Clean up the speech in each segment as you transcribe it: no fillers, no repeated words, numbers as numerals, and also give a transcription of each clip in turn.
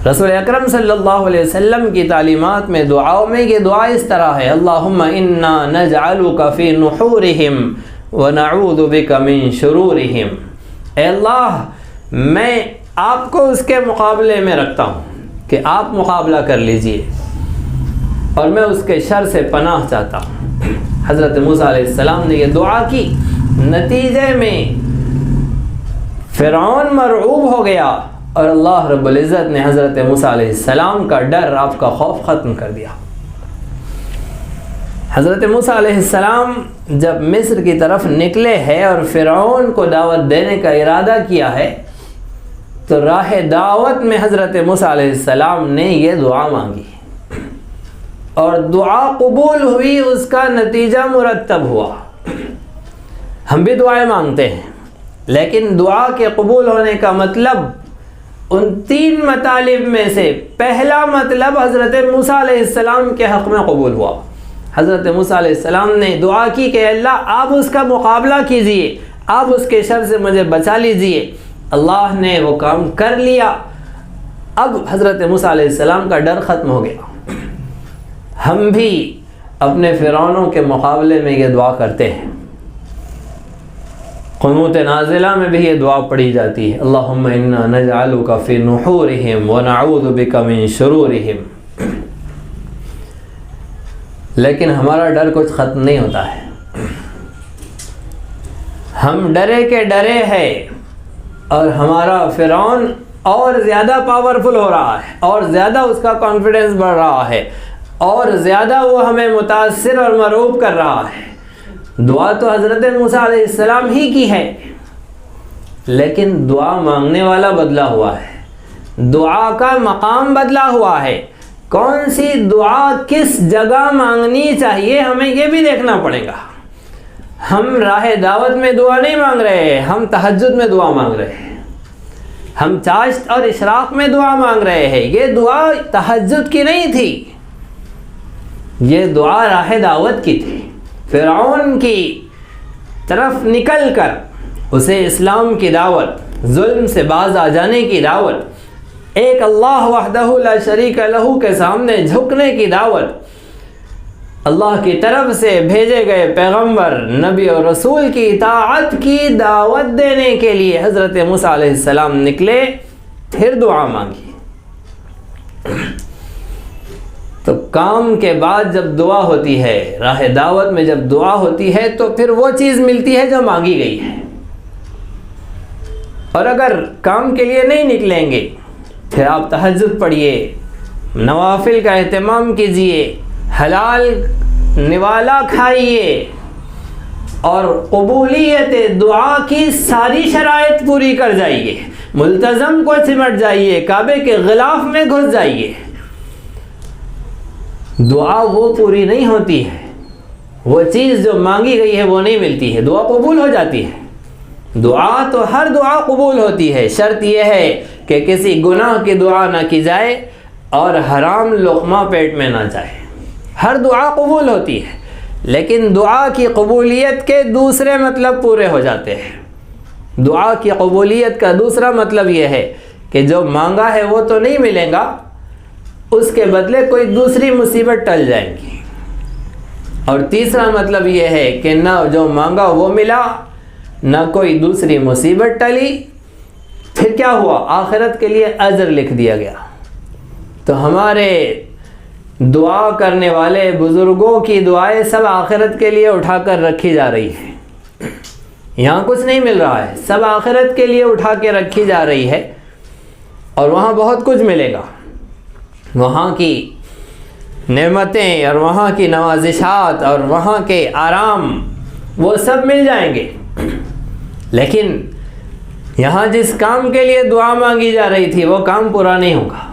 رسول اکرم صلی اللہ علیہ وسلم کی تعلیمات میں دعاؤں میں یہ دعا اس طرح ہے، اللہم انا نجعلک فی نحورہم ونعوذ بک من شرورہم، اے اللہ میں آپ کو اس کے مقابلے میں رکھتا ہوں کہ آپ مقابلہ کر لیجئے اور میں اس کے شر سے پناہ چاہتا ہوں۔ حضرت موسیٰ علیہ السلام نے یہ دعا کی، نتیجے میں فرعون مرعوب ہو گیا اور اللہ رب العزت نے حضرت موسیٰ علیہ السلام کا ڈر، آپ کا خوف ختم کر دیا۔ حضرت موسیٰ علیہ السلام جب مصر کی طرف نکلے ہیں اور فرعون کو دعوت دینے کا ارادہ کیا ہے تو راہ دعوت میں حضرت موسیٰ علیہ السلام نے یہ دعا مانگی اور دعا قبول ہوئی، اس کا نتیجہ مرتب ہوا۔ ہم بھی دعائیں مانگتے ہیں لیکن دعا کے قبول ہونے کا مطلب ان 3 مطالب میں سے پہلا مطلب حضرت موسیٰ علیہ السلام کے حق میں قبول ہوا۔ حضرت موسیٰ علیہ السلام نے دعا کی کہ اللہ آپ اس کا مقابلہ کیجئے، آپ اس کے شر سے مجھے بچا لیجئے۔ اللہ نے وہ کام کر لیا، اب حضرت موسیٰ علیہ السلام کا ڈر ختم ہو گیا۔ ہم بھی اپنے فرعونوں کے مقابلے میں یہ دعا کرتے ہیں۔ قنوت نازلہ میں بھی یہ دعا پڑھی جاتی ہے، اللہم انا نجعلک فی نحورہم ونعوذ بک من شرورہم۔ لیکن ہمارا ڈر کچھ ختم نہیں ہوتا ہے، ہم ڈرے کے ڈرے ہیں اور ہمارا فرعون اور زیادہ پاورفل ہو رہا ہے اور زیادہ اس کا کانفیڈنس بڑھ رہا ہے اور زیادہ وہ ہمیں متاثر اور مرعوب کر رہا ہے۔ دعا تو حضرت موسیٰ علیہ السلام ہی کی ہے لیکن دعا مانگنے والا بدلا ہوا ہے، دعا کا مقام بدلا ہوا ہے۔ کون سی دعا کس جگہ مانگنی چاہیے ہمیں یہ بھی دیکھنا پڑے گا۔ ہم راہ دعوت میں دعا نہیں مانگ رہے ہیں، ہم تہجد میں دعا مانگ رہے ہیں، ہم چاشت اور اشراق میں دعا مانگ رہے ہیں۔ یہ دعا تہجد کی نہیں تھی، یہ دعا راہ دعوت کی تھی۔ فرعون کی طرف نکل کر اسے اسلام کی دعوت، ظلم سے باز آ جانے کی دعوت، ایک اللہ وحدہ لا شریک لہ کے سامنے جھکنے کی دعوت، اللہ کی طرف سے بھیجے گئے پیغمبر نبی اور رسول کی اطاعت کی دعوت دینے کے لیے حضرت موسیٰ علیہ السلام نکلے، پھر دعا مانگی۔ تو کام کے بعد جب دعا ہوتی ہے، راہ دعوت میں جب دعا ہوتی ہے تو پھر وہ چیز ملتی ہے جو مانگی گئی ہے۔ اور اگر کام کے لیے نہیں نکلیں گے پھر آپ تہجد پڑھیے، نوافل کا اہتمام کیجئے، حلال نوالا کھائیے اور قبولیت دعا کی ساری شرائط پوری کر جائیے، ملتزم کو سمٹ جائیے، کعبے کے غلاف میں گھس جائیے۔ دعا وہ پوری نہیں ہوتی ہے، وہ چیز جو مانگی گئی ہے وہ نہیں ملتی ہے، دعا قبول ہو جاتی ہے۔ دعا تو ہر دعا قبول ہوتی ہے، شرط یہ ہے کہ کسی گناہ کی دعا نہ کی جائے اور حرام لقمہ پیٹ میں نہ جائے۔ ہر دعا قبول ہوتی ہے لیکن دعا کی قبولیت کے دوسرے مطلب پورے ہو جاتے ہیں۔ دعا کی قبولیت کا دوسرا مطلب یہ ہے کہ جو مانگا ہے وہ تو نہیں ملے گا، اس کے بدلے کوئی دوسری مصیبت ٹل جائے گی۔ اور تیسرا مطلب یہ ہے کہ نہ جو مانگا وہ ملا، نہ کوئی دوسری مصیبت ٹلی، پھر کیا ہوا؟ آخرت کے لیے اجر لکھ دیا گیا۔ تو ہمارے دعا کرنے والے بزرگوں کی دعائیں سب آخرت کے لیے اٹھا کر رکھی جا رہی ہیں، یہاں کچھ نہیں مل رہا ہے، سب آخرت کے لیے اٹھا کے رکھی جا رہی ہے اور وہاں بہت کچھ ملے گا، وہاں کی نعمتیں اور وہاں کی نوازشات اور وہاں کے آرام وہ سب مل جائیں گے۔ لیکن یہاں جس کام کے لیے دعا مانگی جا رہی تھی وہ کام پورا نہیں ہوگا،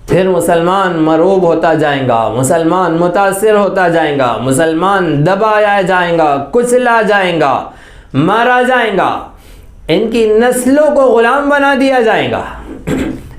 پھر مسلمان مرعوب ہوتا جائیں گا، مسلمان متاثر ہوتا جائیں گا، مسلمان دبایا جائیں گا، کچلا جائیں گا، مارا جائیں گا، ان کی نسلوں کو غلام بنا دیا جائے گا،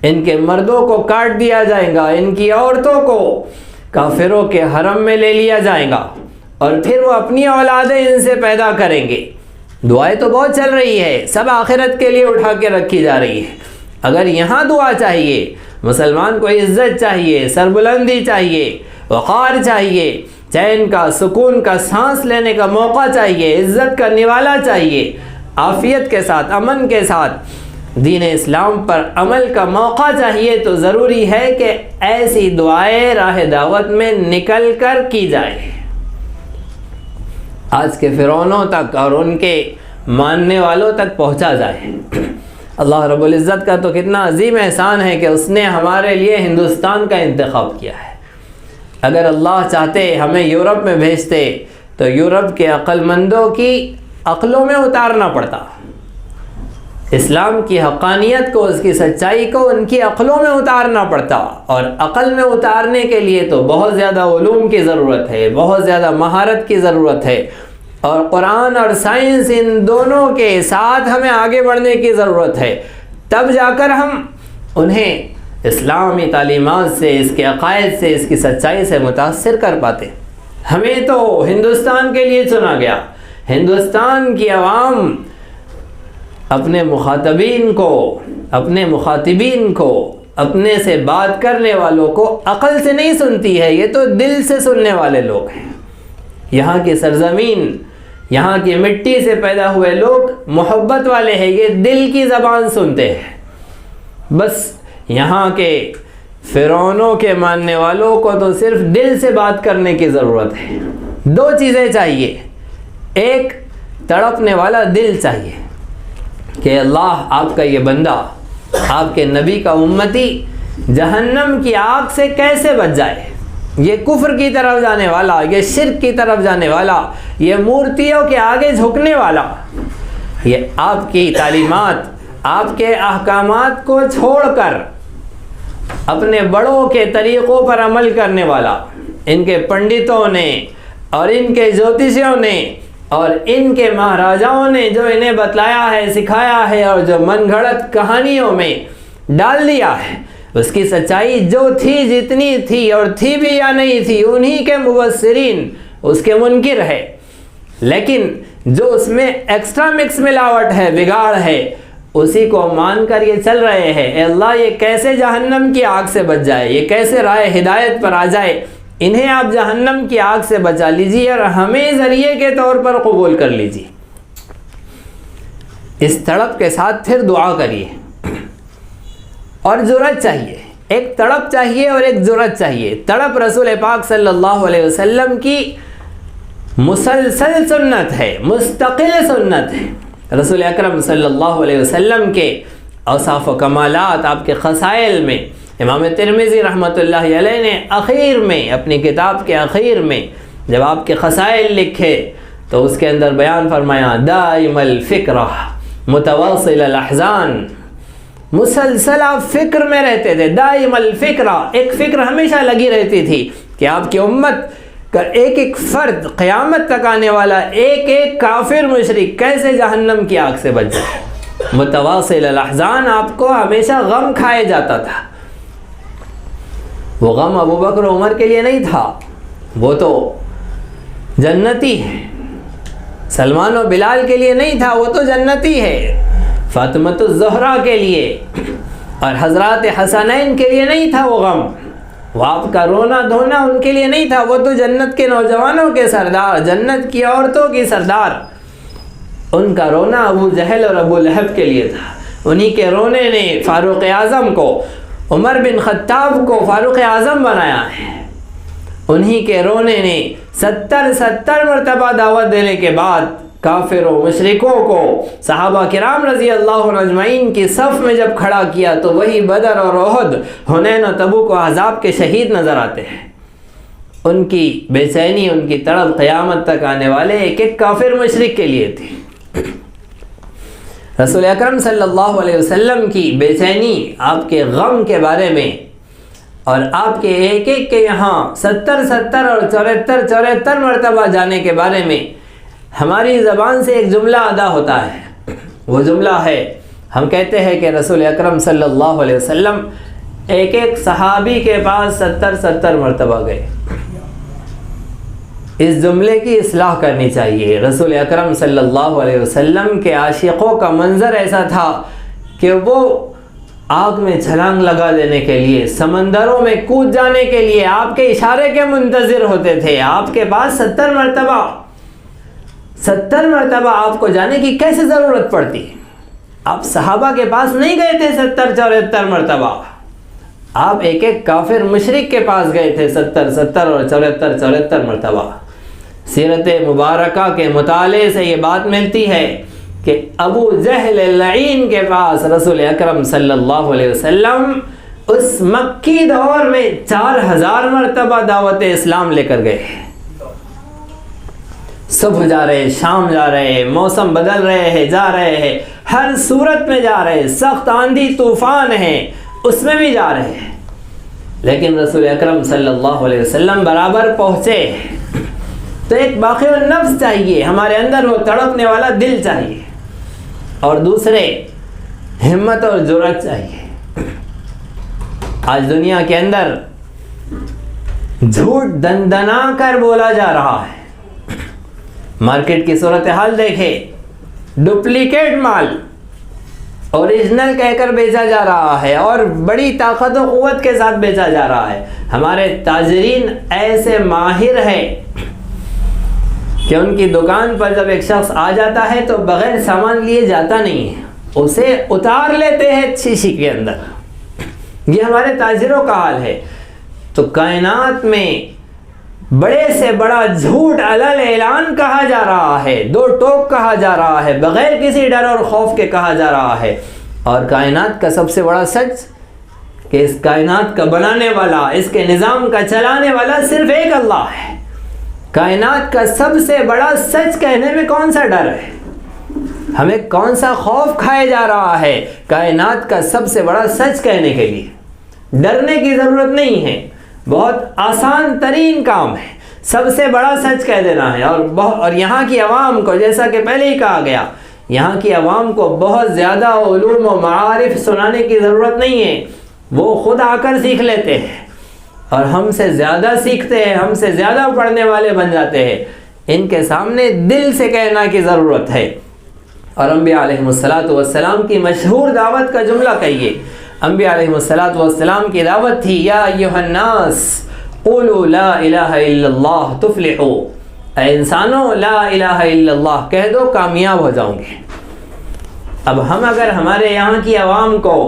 ان کے مردوں کو کاٹ دیا جائے گا، ان کی عورتوں کو کافروں کے حرم میں لے لیا جائے گا اور پھر وہ اپنی اولادیں ان سے پیدا کریں گے۔ دعائیں تو بہت چل رہی ہے، سب آخرت کے لیے اٹھا کے رکھی جا رہی ہے۔ اگر یہاں دعا چاہیے، مسلمان کو عزت چاہیے، سربلندی چاہیے، وقار چاہیے، چین کا سکون کا سانس لینے کا موقع چاہیے، عزت کا نوالا چاہیے، عافیت کے ساتھ، امن کے ساتھ دین اسلام پر عمل کا موقع چاہیے۔ تو ضروری ہے کہ ایسی دعائیں راہ دعوت میں نکل کر کی جائے، آج کے فرعونوں تک اور ان کے ماننے والوں تک پہنچا جائے۔ اللہ رب العزت کا تو کتنا عظیم احسان ہے کہ اس نے ہمارے لیے ہندوستان کا انتخاب کیا ہے۔ اگر اللہ چاہتے ہمیں یورپ میں بھیجتے تو یورپ کے عقل مندوں کی عقلوں میں اتارنا پڑتا، اسلام کی حقانیت کو، اس کی سچائی کو ان کی عقلوں میں اتارنا پڑتا، اور عقل میں اتارنے کے لیے تو بہت زیادہ علوم کی ضرورت ہے، بہت زیادہ مہارت کی ضرورت ہے، اور قرآن اور سائنس ان دونوں کے ساتھ ہمیں آگے بڑھنے کی ضرورت ہے، تب جا کر ہم انہیں اسلامی تعلیمات سے، اس کے عقائد سے، اس کی سچائی سے متاثر کر پاتے۔ ہمیں تو ہندوستان کے لیے چنا گیا، ہندوستان کی عوام اپنے مخاطبین کو، اپنے سے بات کرنے والوں کو عقل سے نہیں سنتی ہے، یہ تو دل سے سننے والے لوگ ہیں۔ یہاں کی سرزمین، یہاں کی مٹی سے پیدا ہوئے لوگ محبت والے ہیں، یہ دل کی زبان سنتے ہیں۔ بس یہاں کے فرعونوں کے ماننے والوں کو تو صرف دل سے بات کرنے کی ضرورت ہے۔ دو چیزیں چاہیے، ایک تڑپنے والا دل چاہیے کہ اللہ آپ کا یہ بندہ، آپ کے نبی کا امتی جہنم کی آگ سے کیسے بچ جائے، یہ کفر کی طرف جانے والا، یہ شرک کی طرف جانے والا، یہ مورتیوں کے آگے جھکنے والا، یہ آپ کی تعلیمات، آپ کے احکامات کو چھوڑ کر اپنے بڑوں کے طریقوں پر عمل کرنے والا، ان کے پنڈتوں نے اور ان کے جوتشیوں نے اور ان کے مہاراجاؤں نے جو انہیں بتلایا ہے، سکھایا ہے، اور جو من گھڑت کہانیوں میں ڈال دیا ہے، اس کی سچائی جو تھی، جتنی تھی اور تھی بھی یا نہیں تھی، انہی کے مبصرین اس کے منکر ہے، لیکن جو اس میں ایکسٹرا مکس ملاوٹ ہے، بگاڑ ہے، اسی کو مان کر یہ چل رہے ہیں۔ اے اللہ، یہ کیسے جہنم کی آگ سے بچ جائے، یہ کیسے راہ ہدایت پر آ جائے، انہیں آپ جہنم کی آگ سے بچا لیجیے اور ہمیں ذریعے کے طور پر قبول کر لیجیے۔ اس تڑپ کے ساتھ پھر دعا کریے، اور جرأت چاہیے، ایک تڑپ چاہیے اور ایک جرأت چاہیے۔ تڑپ رسول پاک صلی اللہ علیہ وسلم کی مسلسل سنت ہے، مستقل سنت ہے۔ رسول اکرم صلی اللہ علیہ وسلم کے اوصاف و کمالات، آپ کے خصائل میں امام ترمذی رحمۃ اللہ علیہ نے اخیر میں، اپنی کتاب کے اخیر میں جب آپ کے خصائل لکھے تو اس کے اندر بیان فرمایا، دائم الفکرہ متواصل الاحزان، مسلسل آپ فکر میں رہتے تھے، دائم الفکرہ، ایک فکر ہمیشہ لگی رہتی تھی کہ آپ کی امت کا ایک ایک فرد قیامت تک آنے والا، ایک ایک کافر مشرک کیسے جہنم کی آگ سے بچ جائے۔ متواصل الاحزان، آپ کو ہمیشہ غم کھائے جاتا تھا۔ وہ غم ابو بکر و عمر کے لیے نہیں تھا، وہ تو جنتی ہے۔ سلمان و بلال کے لیے نہیں تھا، وہ تو جنتی ہے۔ فاطمۃ الزہرا کے لیے اور حضرات حسنین کے لیے نہیں تھا وہ غم، وہ آپ کا رونا دھونا ان کے لیے نہیں تھا، وہ تو جنت کے نوجوانوں کے سردار، جنت کی عورتوں کی سردار۔ ان کا رونا ابو جہل اور ابو لہب کے لیے تھا، انہی کے رونے نے فاروق اعظم کو، عمر بن خطاب کو فاروق اعظم بنایا ہے۔ انہی کے رونے نے 70 مرتبہ دعوت دینے کے بعد کافر و مشرکوں کو صحابہ کرام رضی اللہ عنہ اجمعین کی صف میں جب کھڑا کیا تو وہی بدر اور احد، حنین و تبوک و احزاب کے شہید نظر آتے ہیں۔ ان کی بے چینی، ان کی تڑپ قیامت تک آنے والے ایک ایک کافر مشرک کے لیے تھی۔ رسول اکرم صلی اللہ علیہ وسلم کی بے چینی، آپ کے غم کے بارے میں، اور آپ کے ایک ایک کے یہاں 70 اور 74 مرتبہ جانے کے بارے میں ہماری زبان سے ایک جملہ ادا ہوتا ہے۔ وہ جملہ ہے، ہم کہتے ہیں کہ رسول اکرم صلی اللہ علیہ وسلم ایک ایک صحابی کے پاس 70 مرتبہ گئے۔ اس جملے کی اصلاح کرنی چاہیے۔ رسول اکرم صلی اللہ علیہ وسلم کے عاشقوں کا منظر ایسا تھا کہ وہ آگ میں چھلانگ لگا دینے کے لیے، سمندروں میں کود جانے کے لیے آپ کے اشارے کے منتظر ہوتے تھے۔ آپ کے پاس 70 مرتبہ آپ کو جانے کی کیسے ضرورت پڑتی؟ آپ صحابہ کے پاس نہیں گئے تھے 74 مرتبہ، آپ ایک ایک کافر مشرک کے پاس گئے تھے 70 اور 74 مرتبہ۔ سیرت مبارکہ کے مطالعے سے یہ بات ملتی ہے کہ ابو جہل لعین کے پاس رسول اکرم صلی اللہ علیہ وسلم اس مکی دور میں 4000 مرتبہ دعوت اسلام لے کر گئے۔ صبح جا رہے، شام جا رہے، موسم بدل رہے ہیں، جا رہے ہیں، ہر صورت میں جا رہے، سخت آندھی طوفان ہے اس میں بھی جا رہے ہیں، لیکن رسول اکرم صلی اللہ علیہ وسلم برابر پہنچے۔ تو ایک باقی النفس چاہیے، ہمارے اندر وہ تڑپنے والا دل چاہیے، اور دوسرے ہمت اور جرأت چاہیے۔ آج دنیا کے اندر جھوٹ دندنا کر بولا جا رہا ہے۔ مارکیٹ کی صورتحال دیکھیں، ڈپلیکیٹ مال اوریجنل کہہ کر بیچا جا رہا ہے اور بڑی طاقت و قوت کے ساتھ بیچا جا رہا ہے۔ ہمارے تاجرین ایسے ماہر ہیں کہ ان کی دکان پر جب ایک شخص آ جاتا ہے تو بغیر سامان لیے جاتا نہیں ہے، اسے اتار لیتے ہیں شیشی کے اندر۔ یہ ہمارے تاجروں کا حال ہے۔ تو کائنات میں بڑے سے بڑا جھوٹ علل اعلان کہا جا رہا ہے، دو ٹوک کہا جا رہا ہے، بغیر کسی ڈر اور خوف کے کہا جا رہا ہے۔ اور کائنات کا سب سے بڑا سچ کہ اس کائنات کا بنانے والا، اس کے نظام کا چلانے والا صرف ایک اللہ ہے۔ کائنات کا سب سے بڑا سچ کہنے میں کون سا ڈر ہے؟ ہمیں کون سا خوف کھائے جا رہا ہے؟ کائنات کا سب سے بڑا سچ کہنے کے لیے ڈرنے کی ضرورت نہیں ہے، بہت آسان ترین کام ہے، سب سے بڑا سچ کہہ دینا ہے۔ اور یہاں کی عوام کو، جیسا کہ پہلے ہی کہا گیا، یہاں کی عوام کو بہت زیادہ علوم و معارف سنانے کی ضرورت نہیں ہے، وہ خود آ کر سیکھ لیتے ہیں، اور ہم سے زیادہ سیکھتے ہیں، ہم سے زیادہ پڑھنے والے بن جاتے ہیں۔ ان کے سامنے دل سے کہنا کی ضرورت ہے۔ اور انبیاء علیہم السلام کی مشہور دعوت کا جملہ کہیے۔ انبیاء علیہم السلام کی دعوت تھی، یا ایھا الناس قولوا لا الہ الا اللہ تفلحوا، اے انسانوں لا الہ الا اللہ کہہ دو کامیاب ہو جاؤں گے۔ اب ہم اگر ہمارے یہاں کی عوام کو،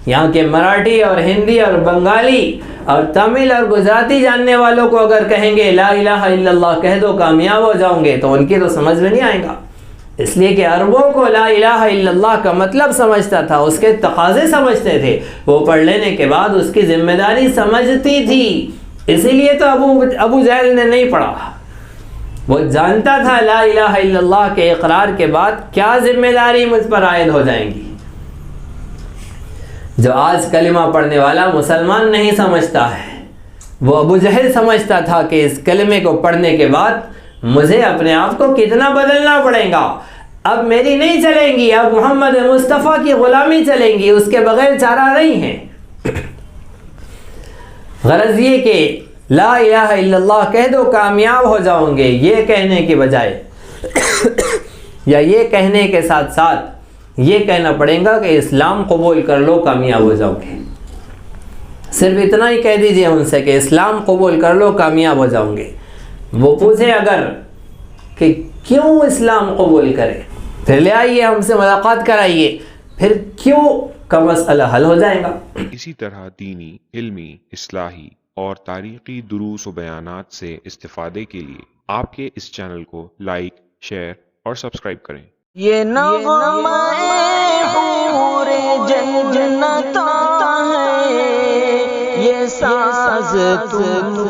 یہاں کے مراٹھی اور ہندی اور بنگالی اور تمل اور گجراتی جاننے والوں کو اگر کہیں گے لا الہ الا اللہ کہہ دو کامیاب ہو جاؤں گے، تو ان کی تو سمجھ میں نہیں آئے گا، اس لیے کہ عربوں کو لا الہ الا اللہ کا مطلب سمجھتا تھا، اس کے تقاضے سمجھتے تھے، وہ پڑھ لینے کے بعد اس کی ذمہ داری سمجھتی تھی۔ اسی لیے تو ابو جہل نے نہیں پڑھا، وہ جانتا تھا لا الہ الا اللہ کے اقرار کے بعد کیا ذمہ داری مجھ پر عائد ہو جائیں گی۔ جو آج کلمہ پڑھنے والا مسلمان نہیں سمجھتا ہے، وہ ابو جہل سمجھتا تھا کہ اس کلمے کو پڑھنے کے بعد مجھے اپنے آپ کو کتنا بدلنا پڑے گا، اب میری نہیں چلیں گی، اب محمد مصطفیٰ کی غلامی چلیں گی، اس کے بغیر چارہ نہیں ہے۔ غرض یہ کہ لا الہ الا اللہ کہہ دو کامیاب ہو جاؤں گے، یہ کہنے کے بجائے یا یہ کہنے کے ساتھ ساتھ یہ کہنا پڑے گا کہ اسلام قبول کر لو کامیاب ہو جاؤ گے۔ صرف اتنا ہی کہہ دیجئے ان سے کہ اسلام قبول کر لو کامیاب ہو جاؤں گے۔ وہ پوچھے اگر کہ کیوں اسلام قبول کرے، پھر لے آئیے ہم سے ملاقات کرائیے، پھر کیوں کا مسئلہ حل ہو جائے گا۔ اسی طرح دینی، علمی، اصلاحی اور تاریخی دروس و بیانات سے استفادے کے لیے آپ کے اس چینل کو لائک، شیئر اور سبسکرائب کریں۔ یہ نغمہ حور جنت ہے، یہ ساز تم